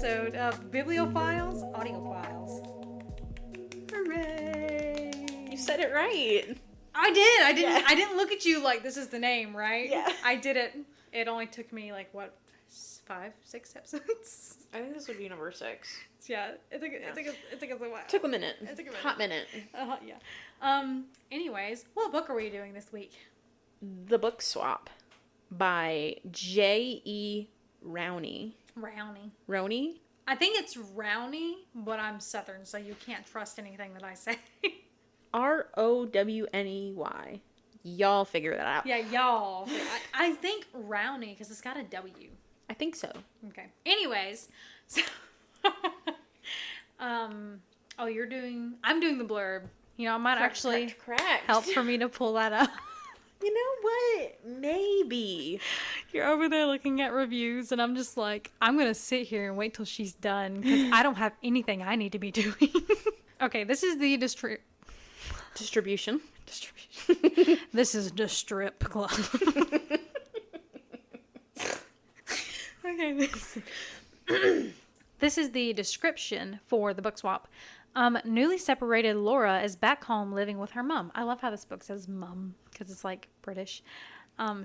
episode of Bibliophiles Audiophiles. Hooray! You said it right. I did. I didn't look at you like this is the name, right? Yeah. I did it. It only took me like what, 5, 6 episodes. I think this would be number 6. Yeah, it took us a while. Took a minute. It took a minute. Hot minute. Yeah. Anyways, what book are we doing this week? The Book Swap by J.E. Rowney. Rowney? I think it's Rowney, but I'm Southern, so you can't trust anything that I say. Rowney. Y'all figure that out. Yeah, y'all. I think Rowney because it's got a W. I think so. Okay. Anyways, so I'm doing the blurb. You know, I might actually help for me to pull that up. You know what? Maybe. You're over there looking at reviews, and I'm just like, I'm going to sit here and wait till she's done, because I don't have anything I need to be doing. Okay, this is the distribution. This is the strip club. Okay, this is the description for the book swap. Newly separated Laura is back home living with her mom. I love how this book says mum because it's like British.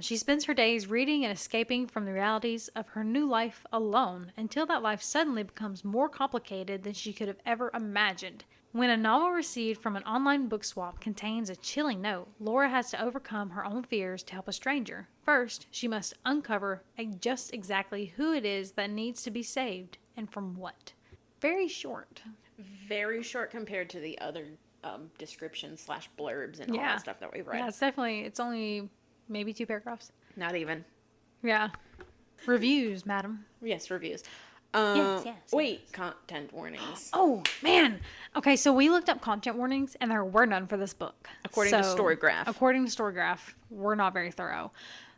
She spends her days reading and escaping from the realities of her new life alone until that life suddenly becomes more complicated than she could have ever imagined. When a novel received from an online book swap contains a chilling note, Laura has to overcome her own fears to help a stranger. First, she must uncover just exactly who it is that needs to be saved and from what. Very short. Very short compared to the other descriptions / blurbs and all that stuff that we've read. Yeah, it's only maybe 2 paragraphs. Not even. Yeah. Reviews, madam. Yes, reviews. Yes. Wait, content warnings. Oh, man. Okay, so we looked up content warnings, and there were none for this book. According to Storygraph. According to Storygraph, we're not very thorough.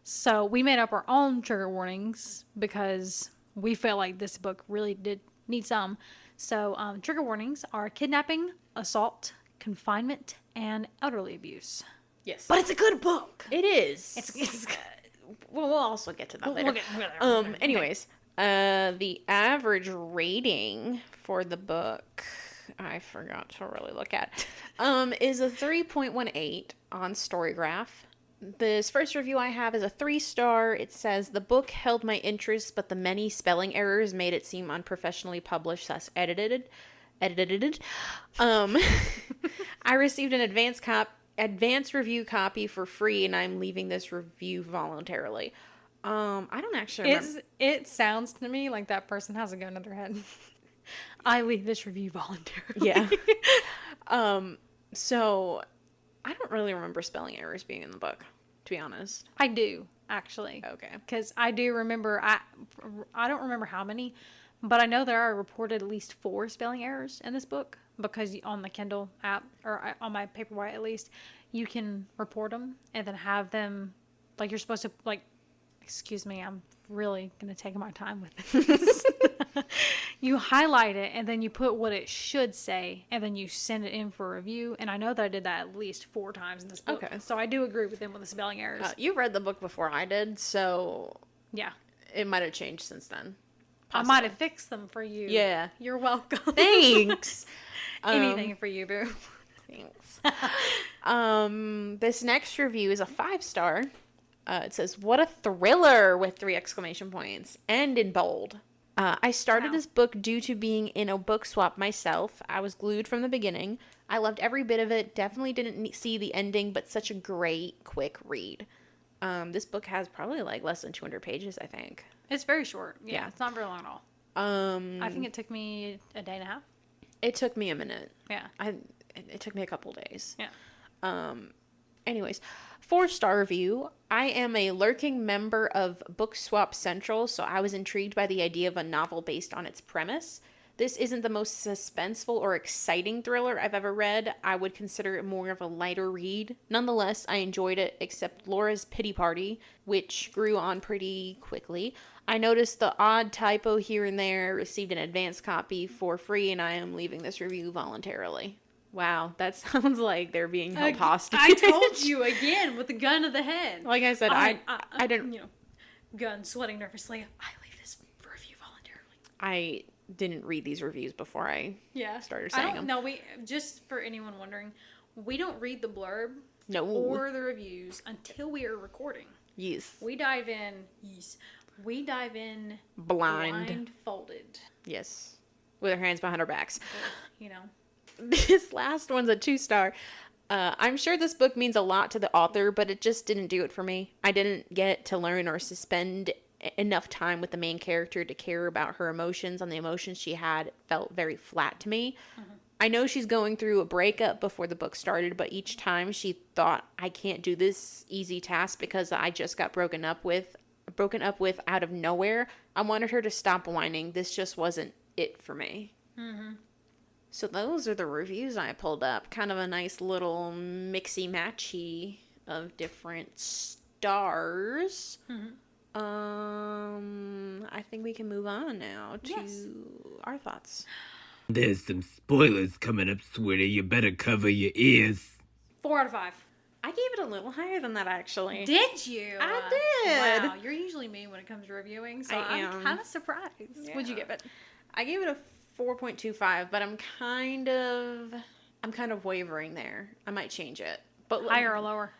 So we made up our own trigger warnings because we feel like this book really did need some. So trigger warnings are kidnapping, assault, confinement, and elderly abuse. Yes. But it's a good book. It is. It's We'll also get to that later. We'll get there. Anyways, the average rating for the book, I forgot to really look at, is a 3.18 on Storygraph. This first review I have is a 3-star. It says, the book held my interest, but the many spelling errors made it seem unprofessionally published / edited. I received an advanced review copy for free, and I'm leaving this review voluntarily. I don't actually remember. It sounds to me like that person has a gun to their head. I leave this review voluntarily. Yeah. So I don't really remember spelling errors being in the book, to be honest. I do, actually. Okay. Because I do remember, I don't remember how many, but I know there are reported at least 4 spelling errors in this book, because on the Kindle app, or on my Paperwhite at least, you can report them and then have them, like, you're supposed to, like, excuse me, I'm really going to take my time with this. You highlight it, and then you put what it should say, and then you send it in for review. And I know that I did that at least 4 times in this book. Okay. So I do agree with them with the spelling errors. You read the book before I did, so yeah, it might have changed since then. Possibly. I might have fixed them for you. Yeah. You're welcome. Thanks. Anything for you, boo. Thanks. This next review is a 5-star. It says, what a thriller, with 3 exclamation points, and in bold. I started this book due to being in a book swap myself. I was glued from the beginning. I loved every bit of it. Definitely didn't see the ending, but such a great, quick read. This book has probably like less than 200 pages, I think. It's very short. Yeah, it's not very long at all. I think it took me a day and a half. It took me a minute. Yeah. It took me a couple days. Yeah. Anyways, 4-star review. I am a lurking member of Book Swap Central, so I was intrigued by the idea of a novel based on its premise. This isn't the most suspenseful or exciting thriller I've ever read. I would consider it more of a lighter read. Nonetheless, I enjoyed it, except Laura's pity party, which grew on pretty quickly. I noticed the odd typo here and there, received an advanced copy for free, and I am leaving this review voluntarily. Wow, that sounds like they're being held hostage. I told you again with the gun to the head. Like I said, I didn't. Gun sweating nervously. I leave this review voluntarily. I didn't read these reviews before I started I saying don't them. know. We just for anyone wondering, we don't read the blurb No. or the reviews until we are recording. Yes. We dive in. Yes. We dive in blindfolded. Yes. With our hands behind our backs. You know. This last one's a 2-star. I'm sure this book means a lot to the author, but it just didn't do it for me. I didn't get to learn or suspend enough time with the main character to care about her emotions, and the emotions she had felt very flat to me. Mm-hmm. I know she's going through a breakup before the book started, but each time she thought, I can't do this easy task because I just got broken up with out of nowhere. I wanted her to stop whining. This just wasn't it for me. Mm-hmm. So those are the reviews I pulled up. Kind of a nice little mixy-matchy of different stars. Mm-hmm. I think we can move on now to our thoughts. There's some spoilers coming up, sweetie. You better cover your ears. 4 out of 5. I gave it a little higher than that, actually. Did you? I did. Wow, you're usually mean when it comes to reviewing, so I'm kind of surprised. Yeah. What'd you give it? I gave it a 4.25, but I'm kind of wavering there. I might change it. But higher or lower?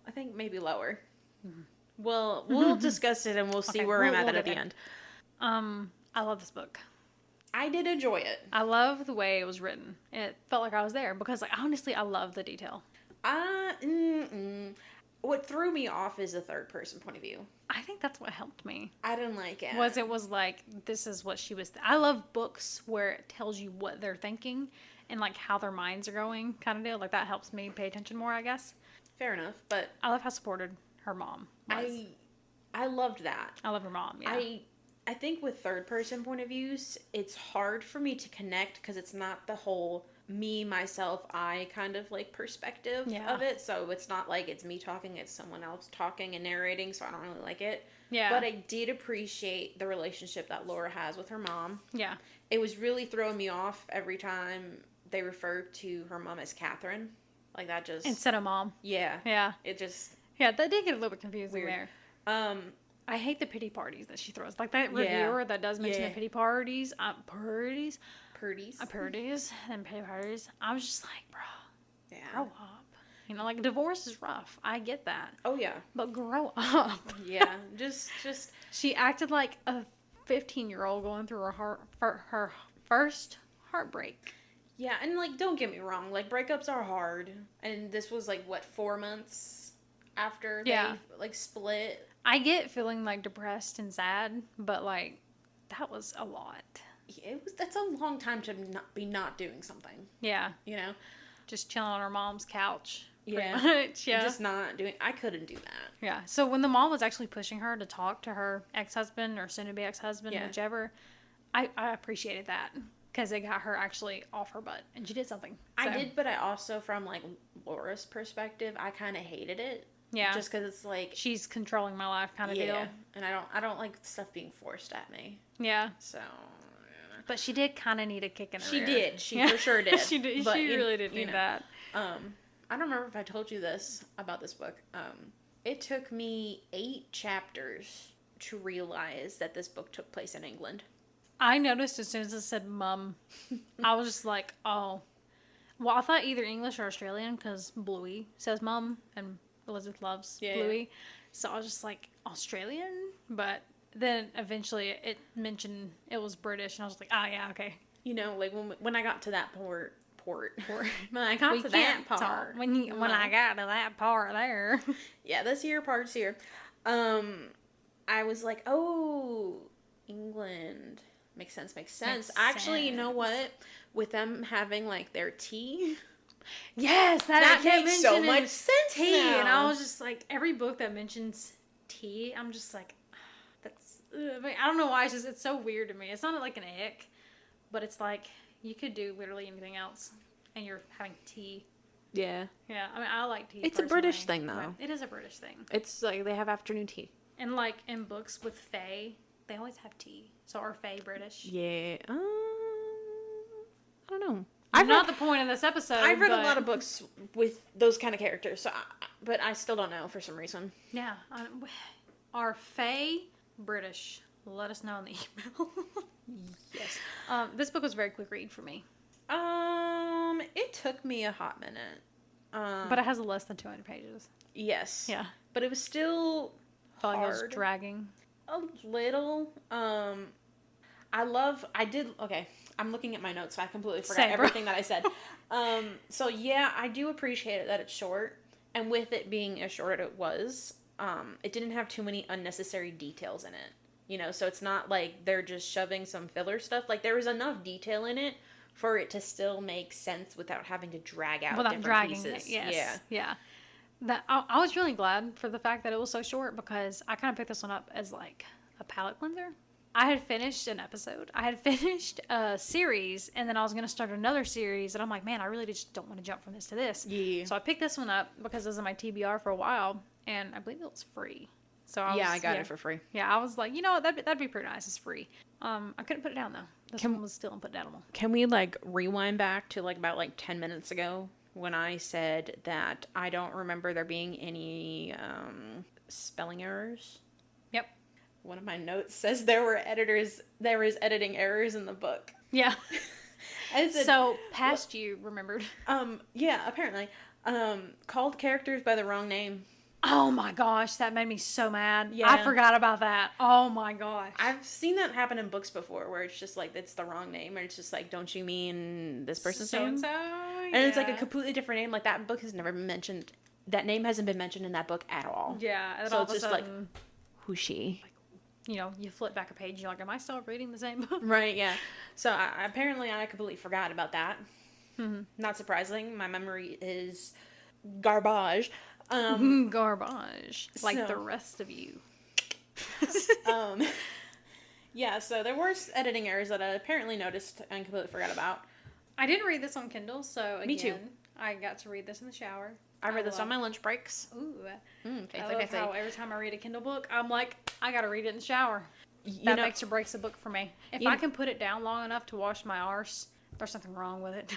I think maybe lower. Mm-hmm. Well, we'll discuss it and we'll see where I'm at the end. I love this book. I did enjoy it. I love the way it was written. It felt like I was there because, like, honestly, I love the detail. What threw me off is the third person point of view. I think that's what helped me. I didn't like it. It was like, this is what she was... I love books where it tells you what they're thinking and, like, how their minds are going kind of deal. Like, that helps me pay attention more, I guess. Fair enough, but... I love how supported her mom was. I loved that. I love her mom, yeah. I think with third person point of views, it's hard for me to connect because it's not the whole me, myself, I kind of like perspective of it. So it's not like it's me talking, it's someone else talking and narrating, so I don't really like it. Yeah. But I did appreciate the relationship that Laura has with her mom. Yeah. It was really throwing me off every time they referred to her mom as Catherine. Like that just... Instead of mom. Yeah. Yeah. It just... Yeah, that did get a little bit confusing there. I hate the pity parties that she throws. Like that reviewer that does mention the pity parties. Parties and pity parties. I was just like, bro, grow up. You know, like divorce is rough. I get that. Oh yeah. But grow up. Yeah. Just. She acted like a 15-year-old going through her first heartbreak. Yeah, and like, don't get me wrong. Like breakups are hard, and this was like what 4 months after they like split. I get feeling like depressed and sad, but like that was a lot. Yeah, that's a long time to not doing something. Yeah. You know? Just chilling on her mom's couch. Yeah. Pretty much. Yeah. Just not doing... I couldn't do that. Yeah. So when the mom was actually pushing her to talk to her ex-husband or soon-to-be ex-husband, whichever, I appreciated that. Because it got her actually off her butt. And she did something. So. I did, but I also, from like Laura's perspective, I kind of hated it. Yeah. Just because it's like... She's controlling my life kind of deal. Yeah. And I don't like stuff being forced at me. Yeah. So... But she did kind of need a kick in the rear. She did. She for sure did. She did. But she really did need that. I don't remember if I told you this about this book. It took me 8 chapters to realize that this book took place in England. I noticed as soon as it said mum, I was just like, oh. Well, I thought either English or Australian because Bluey says mum and Elizabeth loves Bluey. Yeah. So I was just like, Australian? But then eventually it mentioned it was British and I was like, oh yeah, okay. You know, like when I got to that port. When I got to that part. When I got to that part there. Yeah, this here part's here. I was like, oh, England. Makes sense. Actually, you know what? With them having like their tea. Yes, that makes so much sense tea. Now. And I was just like, every book that mentions tea, I'm just like, that's... I don't know why. It's so weird to me. It's not like an ick, but it's like you could do literally anything else, and you're having tea. Yeah. Yeah. I mean, I like tea. It's a British thing, though. It is a British thing. It's like they have afternoon tea. And like in books with fae, they always have tea. So are fae British? Yeah. I don't know. Not the point of this episode. I've read a lot of books with those kind of characters, but I still don't know for some reason. Yeah. Are fae British let us know in the email. Yes. This book was a very quick read for me. It took me a hot minute. But it has less than 200 pages. Yes. Yeah. But it was still Felt like it was hard. dragging. A little. Okay, I'm looking at my notes, so I completely forgot Same, bro. everything that I said. So yeah, I do appreciate it that it's short. And with it being as short as it was, it didn't have too many unnecessary details in it. You know, so it's not like they're just shoving some filler stuff. Like, there was enough detail in it for it to still make sense without having to drag out Without different dragging pieces. it. Yes. Yeah. Yeah. I was really glad for the fact that it was so short because I kind of picked this one up as like a palate cleanser. I had finished an episode. I had finished a series, and then I was going to start another series, and I'm like, man, I really just don't want to jump from this to this. Yeah. So I picked this one up because it was in my TBR for a while, and I believe it was free. So I got it for free. Yeah, I was like, you know what, that'd be pretty nice. It's free. I couldn't put it down though. This one was still unputdownable. Can we like rewind back to like about like 10 minutes ago when I said that I don't remember there being any spelling errors? Yep. One of my notes says there was editing errors in the book. Yeah. I said, So past you remembered. yeah, apparently. Called characters by the wrong name. Oh my gosh, that made me so mad. Yeah. I forgot about that. Oh my gosh. I've seen that happen in books before where it's just like, it's the wrong name, or it's just like, don't you mean this person's name? So-and-so? And it's like a completely different name. Like, that book has never been mentioned. That name hasn't been mentioned in that book at all. Yeah. And then So all it's of a just like, sudden, who's she? you know, you flip back a page, you're like, am I still reading the same book? Right, yeah. So apparently I completely forgot about that. Mm-hmm. Not surprising. My memory is garbage. Garbage. Like so- the rest of you. Yeah, so there were editing errors that I apparently noticed and completely forgot about. I didn't read this on Kindle, so again, Me too. I got to read this in the shower. I read this on my lunch breaks. Ooh. Face I like I love say. how every time I read a Kindle book, I'm like, I gotta read it in the shower. You That know- makes or breaks a book for me. If You I know- can put it down long enough to wash my arse, there's something wrong with it.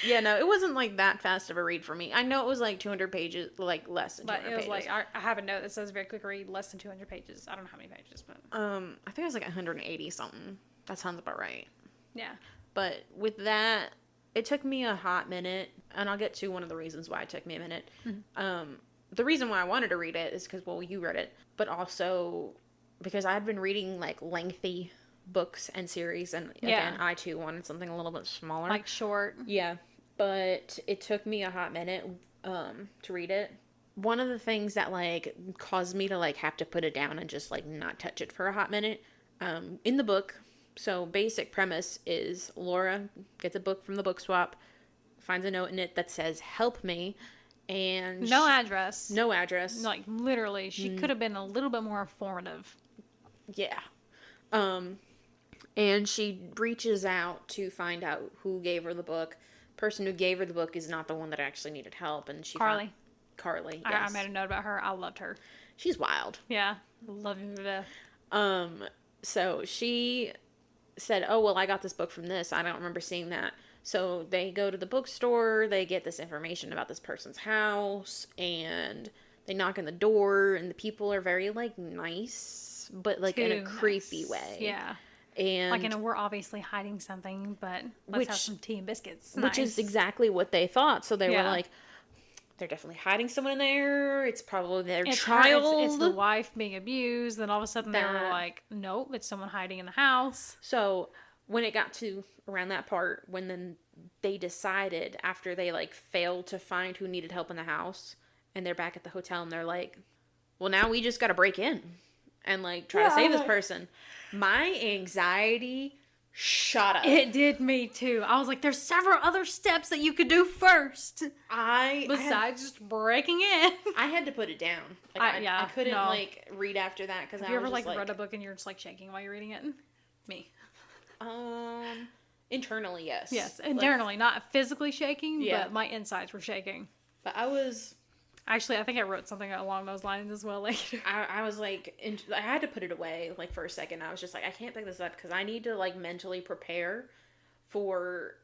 Yeah, no, it wasn't like that fast of a read for me. I know it was like 200 pages, like less than 200 But it was pages. like, I have a note that says very quick read, less than 200 pages. I don't know how many pages, but I think it was like 180 something. That sounds about right. yeah. But with that, it took me a hot minute, and I'll get to one of the reasons why it took me a minute. Mm-hmm. The reason why I wanted to read it is because, well, you read it, but also because I had been reading like lengthy books and series, and again, I too wanted something a little bit smaller. Like short. Yeah, but it took me a hot minute to read it. One of the things that like caused me to like have to put it down and just like not touch it for a hot minute in the book. So basic premise is Laura gets a book from the book swap, finds a note in it that says "Help me," and No address. no address. Like literally, she could have been a little bit more informative. Yeah. And she reaches out to find out who gave her the book. Person who gave her the book is not the one that actually needed help, and she Carly. Carly, I yes. made a note about her. I loved her. She's wild. Yeah. Love you to death. So she said, oh, well, I got this book from this. I don't remember seeing that. So they go to the bookstore. They get this information about this person's house, and they knock on the door, and the people are very, like, nice, but, like, in a Too creepy nice. way. Yeah. And Like, we're obviously hiding something, but let's have some tea and biscuits. which is Nice. exactly what they thought. So they were Yeah. like, they're definitely hiding someone in there. It's probably their It's her- child. it's the wife being abused. Then all of a sudden they were That- like, nope, it's someone hiding in the house. So when it got to around that part, when then they decided after they like failed to find who needed help in the house, and they're back at the hotel, and they're like, well, now we just got to break in and like try to save this person. My anxiety shot up. It did me too. I was like, there's several other steps that you could do first I besides just breaking in. had to put it down. Like, I I couldn't no. like read after that because Have I you was ever just like read a book and you're just like shaking while you're reading it? Me. Internally, yes. Yes, Like, internally, not physically shaking, Yeah. but my insides were shaking. but I was Actually, I think I wrote something along those lines as well later. I was like, I had to put it away like for a second. I was just like, I can't pick this up because I need to like mentally prepare for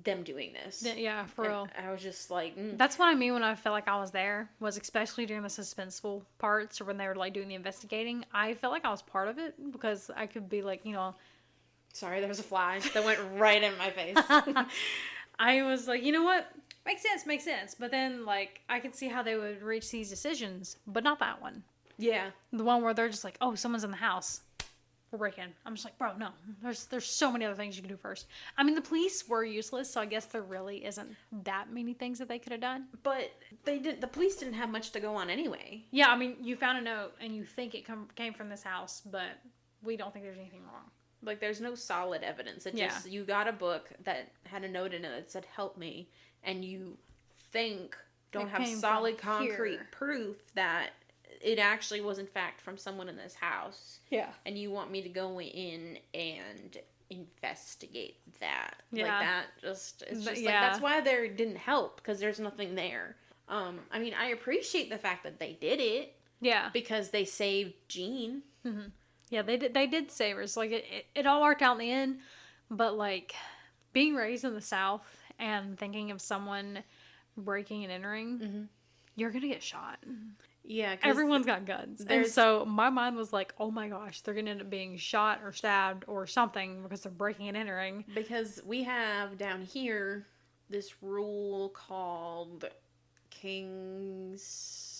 them doing this. Yeah, for real. I was just like, That's what I mean when I felt like I was there, was especially during the suspenseful parts or when they were like doing the investigating. I felt like I was part of it because I could be like, sorry, there was a fly that went right in my face. I was like, you know what? Makes sense. But then, like, I could see how they would reach these decisions, but not that one. Yeah. The one where they're just like, oh, someone's in the house. We're breaking. I'm just like, bro, no. There's so many other things you can do first. I mean, the police were useless, so I guess there really isn't that many things that they could have done. But the police didn't have much to go on anyway. Yeah, I mean, you found a note and you think it came from this house, but we don't think there's anything wrong. Like, there's no solid evidence. You got a book that had a note in it that said, help me, and you don't have solid concrete proof that it actually was in fact from someone in this house. Yeah. And you want me to go in and investigate that. Yeah. Like, that it's just like, that's why there didn't help, because there's nothing there. I mean, I appreciate the fact that they did it. Yeah. Because they saved Jean. Mm-hmm. Yeah, they did save us. Like, it all worked out in the end, but, like, being raised in the South and thinking of someone breaking and entering, you're gonna get shot. Yeah. Everyone's got guns. And so my mind was like, oh my gosh, they're gonna end up being shot or stabbed or something because they're breaking and entering. Because we have down here this rule called King's...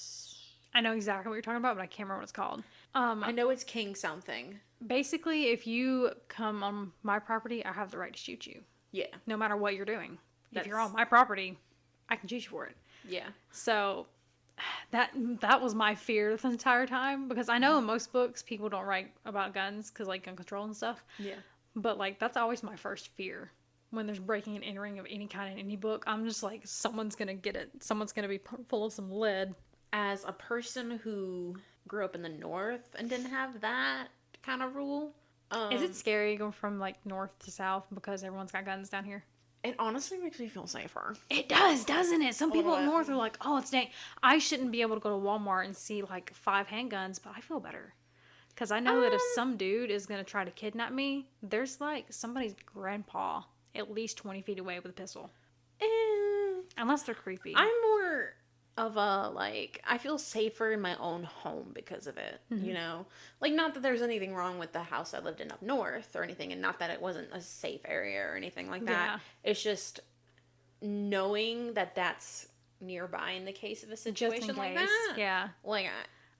I know exactly what you're talking about, but I can't remember what it's called. I know it's King something. Basically, if you come on my property, I have the right to shoot you. Yeah. No matter what you're doing. If you're on my property, I can shoot you for it. Yeah. So that was my fear the entire time, because I know in most books people don't write about guns because, like, gun control and stuff. Yeah. But, like, that's always my first fear when there's breaking and entering of any kind in any book. I'm just like, someone's gonna get it. Someone's gonna be full of some lead. As a person who grew up in the North and didn't have that kind of rule, is it scary going from, like, north to south because everyone's got guns down here? It honestly makes me feel safer. It does, doesn't it? Some people up north are like, oh, it's dang. I shouldn't be able to go to Walmart and see, like, 5 handguns, but I feel better. Because I know that if some dude is going to try to kidnap me, there's, like, somebody's grandpa at least 20 feet away with a pistol. Unless they're creepy. I'm more of a, like, I feel safer in my own home because of it, you know? Like, not that there's anything wrong with the house I lived in up north or anything, and not that it wasn't a safe area or anything like that. Yeah. It's just knowing that that's nearby in the case of a situation like that. Yeah. Like,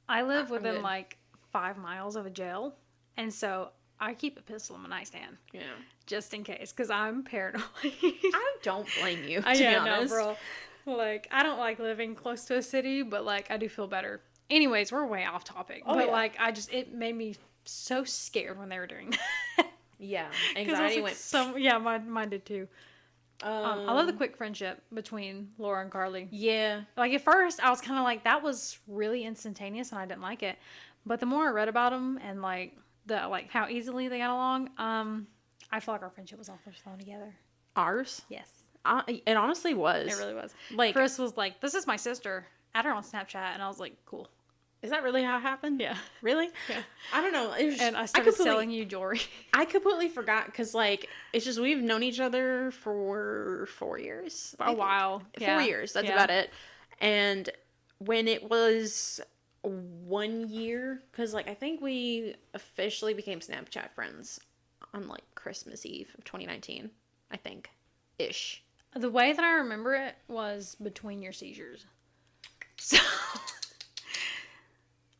I live within, like, 5 miles of a jail, and so I keep a pistol in my nightstand. Yeah. Just in case, because I'm paranoid. I don't blame you, to be honest. No, bro. Like, I don't like living close to a city, but, like, I do feel better. Anyways, we're way off topic. But, like, it made me so scared when they were doing that. Yeah. Anxiety went... Yeah, mine did too. I love the quick friendship between Laura and Carly. Yeah. Like, at first, I was kind of like, that was really instantaneous, and I didn't like it. But the more I read about them and, like, how easily they got along, I feel like our friendship was all first thrown together. Ours? Yes. It honestly was. It really was. Like, Chris was like, this is my sister. Add her on Snapchat. And I was like, cool. Is that really how it happened? Yeah. Really? Yeah. I don't know. And I started selling you jewelry. I completely forgot because, like, it's just we've known each other for 4 years. A while. 4 years. That's about it. And when it was 1 year, because, like, I think we officially became Snapchat friends on, like, Christmas Eve of 2019. I think. Ish. The way that I remember it was between your seizures. So,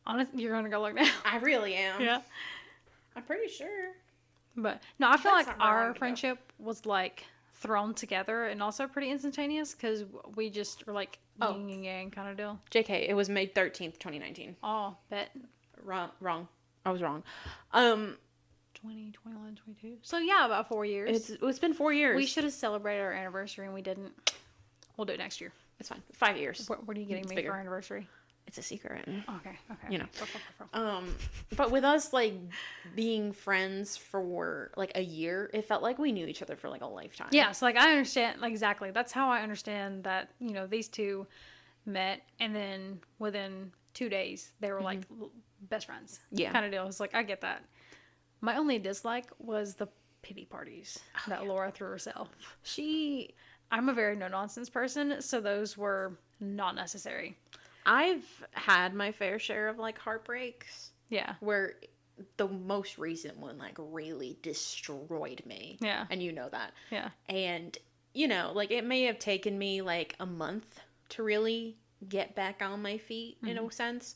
honestly, you're gonna go look now. I really am. Yeah. I'm pretty sure. But, no, I feel like our friendship was, like, thrown together and also pretty instantaneous because we just were, like, yin and yang kind of deal. JK, it was May 13th, 2019. Oh, bet. Wrong. I was wrong. 20, 21, 22. So, yeah, about 4 years. It's been 4 years. We should have celebrated our anniversary and we didn't. We'll do it next year. It's fine. 5 years. What are you getting me for our anniversary? It's a secret. Okay. You know. But with us, like, being friends for, like, a year, it felt like we knew each other for, like, a lifetime. Yeah, so, like, I understand, like, exactly. That's how I understand that, you know, these two met and then within 2 days, they were, like, best friends. Yeah. Kind of deal. It's like, I get that. My only dislike was the pity parties that Laura threw herself. She, I'm a very no-nonsense person, so those were not necessary. I've had my fair share of, like, heartbreaks. Yeah. Where the most recent one, like, really destroyed me. Yeah. And you know that. Yeah. And, you know, like, it may have taken me, like, a month to really get back on my feet, in a sense.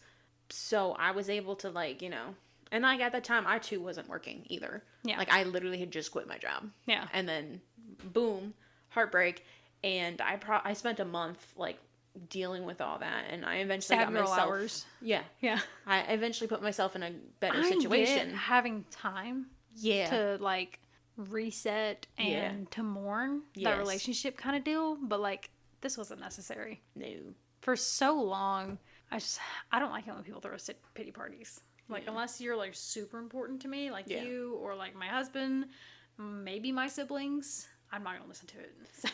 So I was able to, like, you know, and, like, at that time, I, too, wasn't working either. Yeah. Like, I literally had just quit my job. Yeah. And then, boom, heartbreak. And I spent a month, like, dealing with all that, and I eventually Sad got girl myself. Hours. Yeah. Yeah. I eventually put myself in a better I situation. get having time Yeah. to like reset and to mourn that Yes. relationship kind of deal, but like this wasn't necessary. No. For so long, I don't like it when people throw pity parties. Like unless you're like super important to me, like you or like my husband, maybe my siblings, I'm not gonna listen to it. So.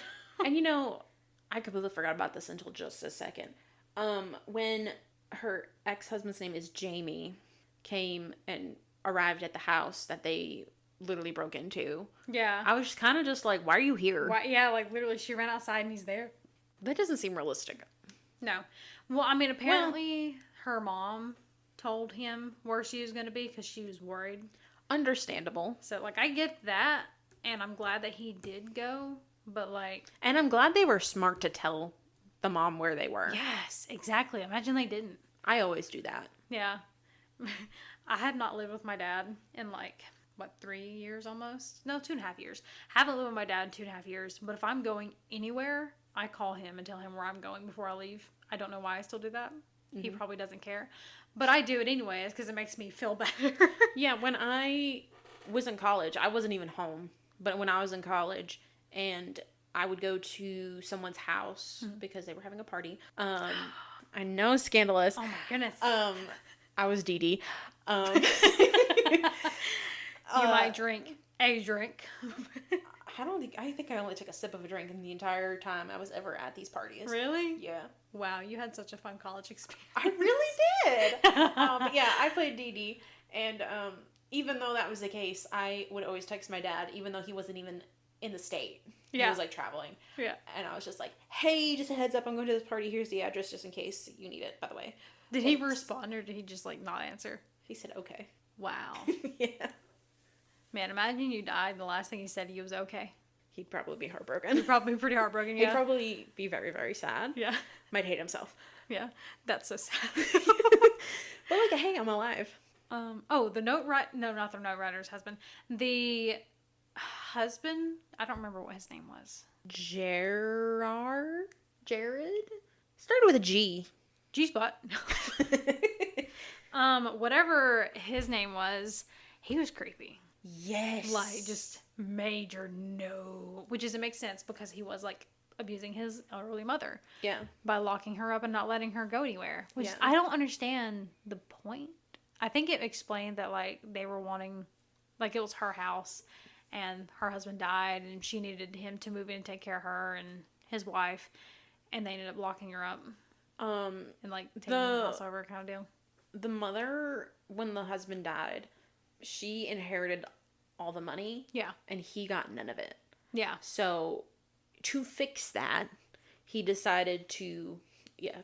And you know, I completely forgot about this until just a second. When her ex-husband's name is Jamie came and arrived at the house that they literally broke into. Yeah. I was just kind of just like, why are you here? Why, yeah, like literally she ran outside and he's there. That doesn't seem realistic. No. Well, I mean, apparently her mom told him where she was going to be because she was worried. Understandable. So, like, I get that, and I'm glad that he did go, but, like... And I'm glad they were smart to tell the mom where they were. Yes, exactly. Imagine they didn't. I always do that. Yeah. I had not lived with my dad in, like, what, 3 years almost? No, 2.5 years. Haven't lived with my dad in 2.5 years, but if I'm going anywhere, I call him and tell him where I'm going before I leave. I don't know why I still do that. Mm-hmm. He probably doesn't care. But I do it anyways because it makes me feel better. Yeah, when I was in college, I wasn't even home. But when I was in college and I would go to someone's house because they were having a party. I know, scandalous. Oh my goodness. I was Dee Dee. You might drink a drink. I think I only took a sip of a drink in the entire time I was ever at these parties. Really? Yeah. Wow, you had such a fun college experience. I really did. But yeah, I played Dee Dee, and even though that was the case, I would always text my dad, even though he wasn't even in the state. Yeah. He was like traveling. Yeah. And I was just like, hey, just a heads up, I'm going to this party. Here's the address just in case you need it, by the way. Did he respond or did he just like not answer? He said, okay. Wow. Yeah. Man, imagine you died and the last thing he said he was okay. He'd probably be heartbroken. He'd probably be pretty heartbroken, yeah. He'd probably be very, very sad. Yeah. Might hate himself. Yeah. That's so sad. But like, hey, I'm alive. The not the note writer's husband. The husband, I don't remember what his name was. Jared? Started with a G. G-spot. Whatever his name was, he was creepy. Yes. Like, just major no. Which doesn't make sense because he was, like, abusing his elderly mother. Yeah. By locking her up and not letting her go anywhere. Which I don't understand the point. I think it explained that, like, they were wanting, like, it was her house and her husband died and she needed him to move in and take care of her and his wife. And they ended up locking her up. And, like, taking the house over kind of deal. The mother, when the husband died, she inherited all the money. Yeah. And he got none of it. Yeah. So, to fix that, he decided to,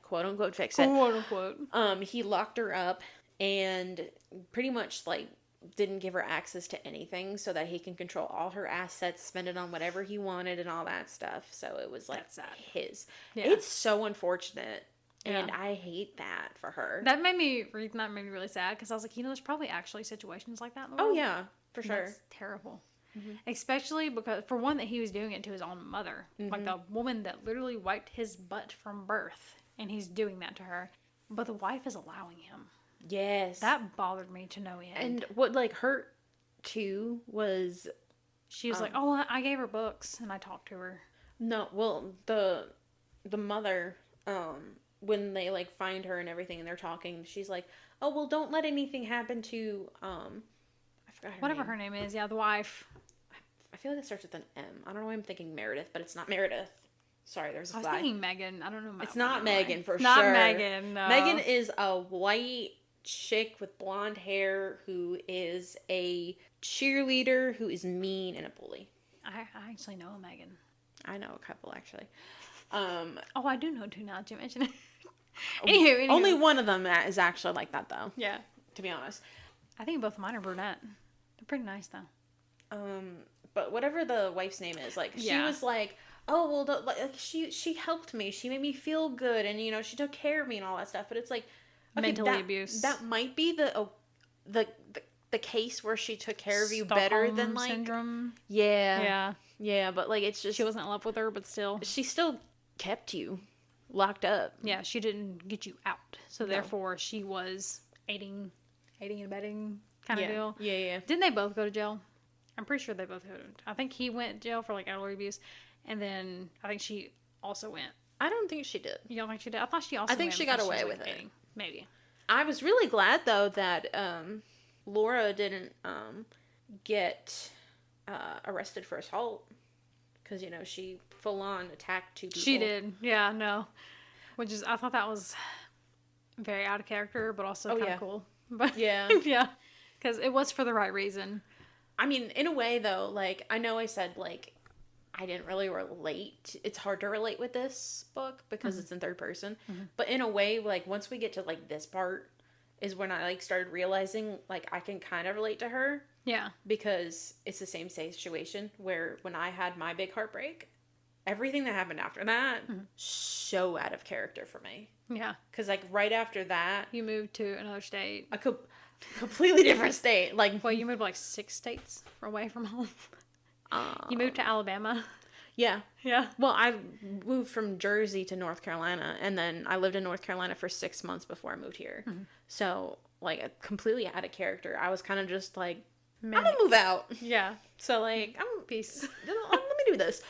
quote unquote, fix it. Quote unquote. He locked her up and pretty much, like, didn't give her access to anything so that he can control all her assets, spend it on whatever he wanted and all that stuff. So, it was, like, his. Yeah. It's so unfortunate. And I hate that for her. That made me really sad because I was like, there's probably actually situations like that in the world. Oh, yeah, for sure. That's terrible. Mm-hmm. Especially because, for one, that he was doing it to his own mother. Mm-hmm. Like the woman that literally wiped his butt from birth. And he's doing that to her. But the wife is allowing him. Yes. That bothered me to no end. And what, like, hurt, too, was... She was like, oh, I gave her books and I talked to her. No, well, the mother... when they, like, find her and everything and they're talking, she's like, oh, well, don't let anything happen to, I forgot her Whatever name. her name is, the wife. I feel like it starts with an M. I don't know why I'm thinking Meredith, but it's not Meredith. Sorry, there's a fly. I was thinking Megan. I don't know. It's not Megan, for sure. Not Megan, no. Megan is a white chick with blonde hair who is a cheerleader who is mean and a bully. I actually know Megan. I know a couple, actually. Oh, I do know two now that you mention it. Anywho. Only one of them is actually like that, though. Yeah. To be honest. I think both mine are brunette. They're pretty nice, though. But whatever the wife's name is, like, she was like, oh, well, like, she helped me. She made me feel good. And, you know, she took care of me and all that stuff. But it's like, okay, mentally abuse. That might be the case where she took care of you better than, like, syndrome. Yeah. Yeah, but, like, it's just... She wasn't in love with her, but still. She still kept you locked up. Yeah, she didn't get you out. So, therefore, she was aiding and abetting kind of deal. Yeah. Didn't they both go to jail? I'm pretty sure they both did. I think he went to jail for, like, elderly abuse. And then I think she also went. I don't think she did. You don't think she did? I thought she also I think went she got because away was, with like, it. Maybe. I was really glad, though, that Laura didn't get arrested for assault. Because, you know, she full-on attacked two people. She did. Yeah, no. Which is, I thought that was very out of character, but also kind of cool. But Yeah. Yeah. Because it was for the right reason. I mean, in a way, though, like, I know I said, like, I didn't really relate. It's hard to relate with this book because it's in third person. But in a way, like, once we get to, like, this part is when I, like, started realizing, like, I can kind of relate to her. Yeah. Because it's the same situation where when I had my big heartbreak, everything that happened after that, so out of character for me. Yeah. Because, like, right after that, You moved to another state. a completely different state. Like, Well, you moved like 6 states away from home. You moved to Alabama. yeah. Yeah. Well, I moved from Jersey to North Carolina, and then I lived in North Carolina for 6 months before I moved here. So, like, completely out of character. I was kind of just like, I'm gonna move out. Yeah. So, like, I'm Peace. let me do this.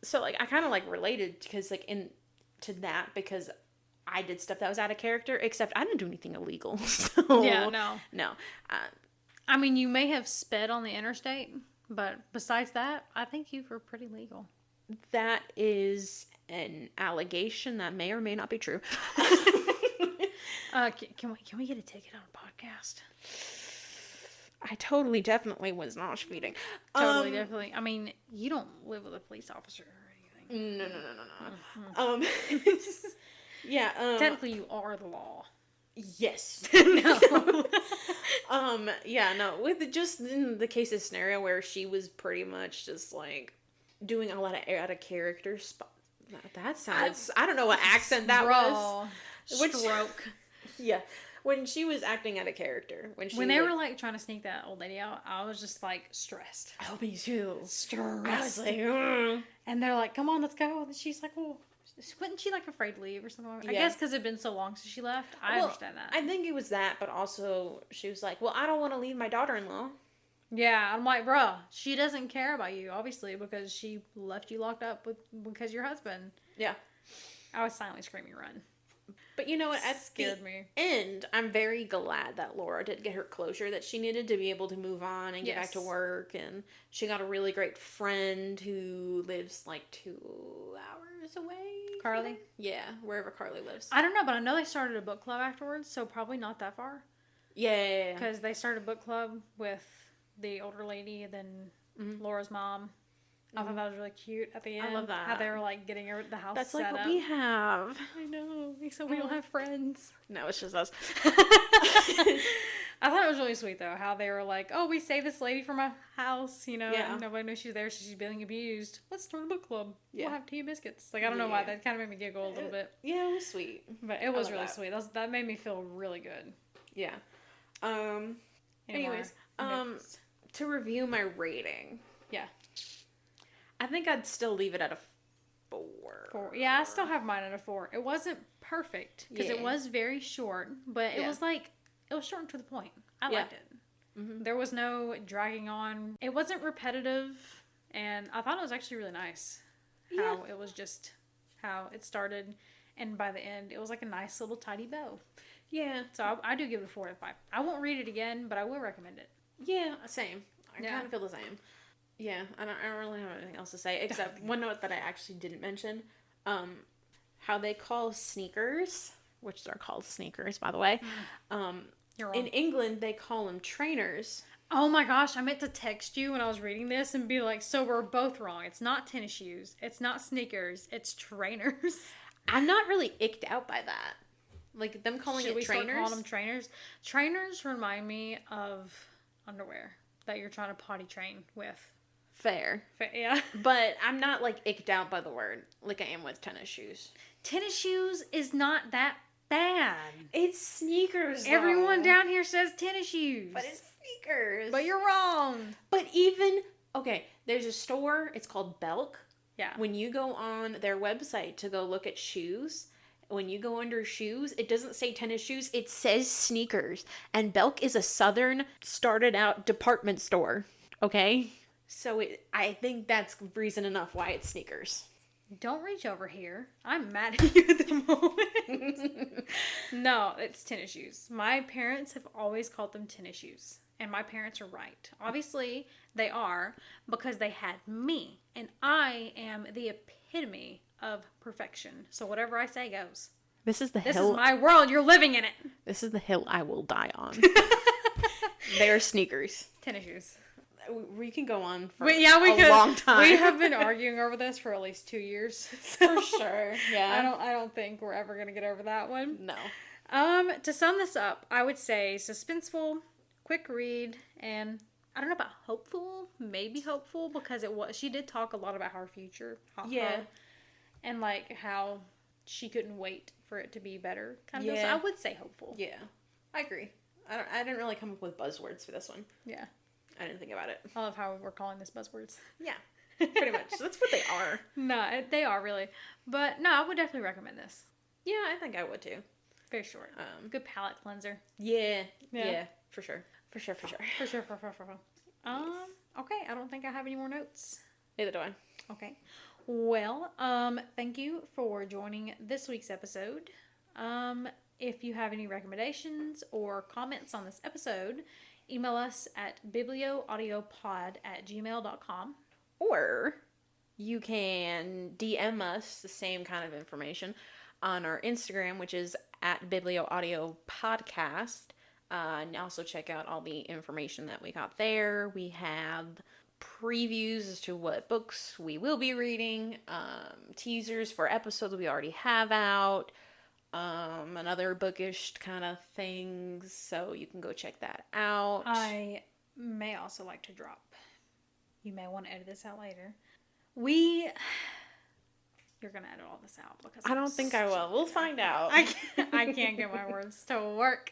So, like, I kind of, like, related because, like, to that because I did stuff that was out of character, except I didn't do anything illegal. So, Yeah, no. No. I mean, you may have sped on the interstate, but besides that, I think you were pretty legal. That is an allegation that may or may not be true. Can we get a ticket on a podcast? I totally, definitely was not speeding. Totally, definitely. I mean, you don't live with a police officer or anything. No. Yeah. Technically, you are the law. Yes. No. Yeah. No. With just in the case of scenario where she was pretty much just like doing a lot of out of character spots. That sounds. I don't know what accent that was. Stroke. Yeah. When she was acting out of character. When they were like trying to sneak that old lady out, I was just like stressed. Oh, me too. Stressed. I was like, ugh. And they're like, "Come on, let's go." And she's like, "Well, wasn't she like afraid to leave or something?" I guess because it'd been so long since she left. I understand that. I think it was that, but also she was like, "Well, I don't want to leave my daughter-in-law." Yeah, I'm like, bruh, she doesn't care about you, obviously, because she left you locked up because your husband. Yeah. I was silently screaming, "Run!" But you know what? At Scared the me. end, I'm very glad that Laura did get her closure that she needed to be able to move on and get back to work. And she got a really great friend who lives like 2 hours away. Carly? Yeah, wherever Carly lives. I don't know, but I know they started a book club afterwards, so probably not that far. Yeah. Because they started a book club with the older lady and then Laura's mom. I thought that was really cute at the end. I love that. How they were like getting her the house That's set like what up. we have. I know. Except we don't have friends. No, it's just us. I thought it was really sweet though, how they were like, "Oh, we saved this lady from a house, you know, Yeah. and nobody knows she's there, so she's being abused. Let's start a book club. Yeah. We'll have tea and biscuits." Like, I don't know why, Yeah. that kind of made me giggle a little bit. Yeah, it was sweet. But it was love really that. sweet. That made me feel really good. Yeah. Any Anyways, more notes? to review my rating. Yeah. I think I'd still leave it at a 4. 4. Yeah, I still have mine at a 4. It wasn't perfect because it Yeah. was very short, but it Yeah. was like, it was short and to the point. I Yeah. liked it. There was no dragging on. It wasn't repetitive, and I thought it was actually really nice how it was just how it started, and by the end, it was like a nice little tidy bow. Yeah. So I do give it a 4 out of 5. I won't read it again, but I will recommend it. Yeah, same. I Yeah. kind of feel the same. Yeah, I don't really have anything else to say except one note that I actually didn't mention. How they call sneakers, which are called sneakers, by the way. You're wrong. In England, they call them trainers. Oh my gosh, I meant to text you when I was reading this and be like, so we're both wrong. It's not tennis shoes. It's not sneakers. It's trainers. I'm not really icked out by that. Like, them calling Should it we trainers? start calling them trainers? Trainers remind me of underwear that you're trying to potty train with. Fair. Yeah. But I'm not, like, icked out by the word like I am with tennis shoes. Tennis shoes is not that bad. It's sneakers, though. Everyone down here says tennis shoes. But it's sneakers. But you're wrong. But even... Okay, there's a store. It's called Belk. Yeah. When you go on their website to go look at shoes... When you go under shoes, it doesn't say tennis shoes. It says sneakers. And Belk is a southern, started-out department store. Okay? So I think that's reason enough why it's sneakers. Don't reach over here. I'm mad at you at the moment. No, it's tennis shoes. My parents have always called them tennis shoes. And my parents are right. Obviously, they are because they had me. And I am the epitome of perfection. So whatever I say goes. This is This is my world. You're living in it. This is the hill I will die on. They are sneakers. Tennis shoes. We can go on for a long time. We have been arguing over this for at least 2 years. So For sure. Yeah. I don't think we're ever gonna get over that one. No. To sum this up, I would say suspenseful, quick read, and I don't know about hopeful. Maybe hopeful because she did talk a lot about her future. Yeah. And like how she couldn't wait for it to be better. Kind of. Yeah. So I would say hopeful. Yeah. I agree. I didn't really come up with buzzwords for this one. Yeah. I didn't think about it. I love how we're calling this buzzwords. Yeah. Pretty much. That's what they are. No, they are really. But no, I would definitely recommend this. Yeah, I think I would too. Very short. Good palate cleanser. Yeah. Yeah. For sure. For sure. Okay, I don't think I have any more notes. Neither do I. Okay. Well, thank you for joining this week's episode. If you have any recommendations or comments on this episode, email us at biblioaudiopod@gmail.com. Or you can DM us the same kind of information on our Instagram, which is at biblioaudiopodcast. And also check out all the information that we got there. We have previews as to what books we will be reading, teasers for episodes we already have out, and other bookish kind of things, so you can go check that out. I may also like to drop, you may want to edit this out later, you're going to edit all this out because I don't think I will. We'll find out. I can't get my words to work.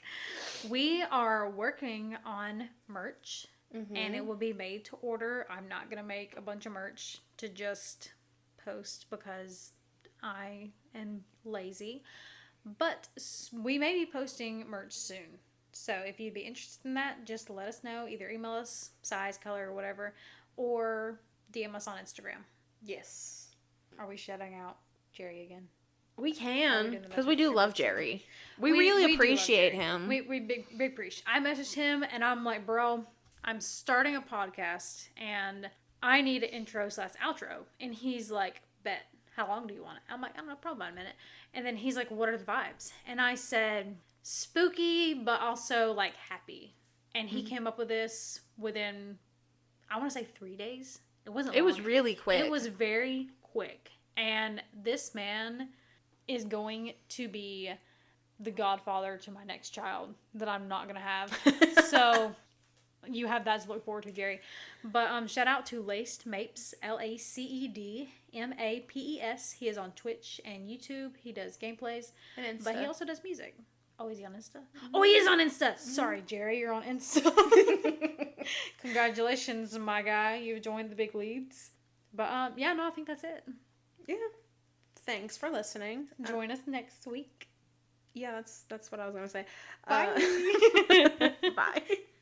We are working on merch. Mm-hmm. And it will be made to order. I'm not going to make a bunch of merch to just post because I am lazy. But we may be posting merch soon. So if you'd be interested in that, just let us know. Either email us, size, color, or whatever, or DM us on Instagram. Yes. Are we shouting out Jerry again? We can, because we do love Jerry. We really appreciate him. We big appreciate. I messaged him and I'm like, bro, I'm starting a podcast and I need an intro/outro. And he's like, bet. How long do you want it? I'm like, I don't know, probably about a minute. And then he's like, what are the vibes? And I said, spooky, but also like happy. And he came up with this within, I want to say 3 days. It wasn't long. It was really quick. It was very quick. And this man is going to be the godfather to my next child that I'm not going to have. So you have that to look forward to, Jerry. But shout out to Laced Mapes, LACEDMAPES. He is on Twitch and YouTube. He does gameplays. And Insta. But he also does music. Oh, is he on Insta? Oh, he is on Insta. Sorry, Jerry, you're on Insta. Congratulations, my guy. You joined the big leads. But yeah, no, I think that's it. Yeah. Thanks for listening. Join us next week. Yeah, that's what I was going to say. Bye. Bye.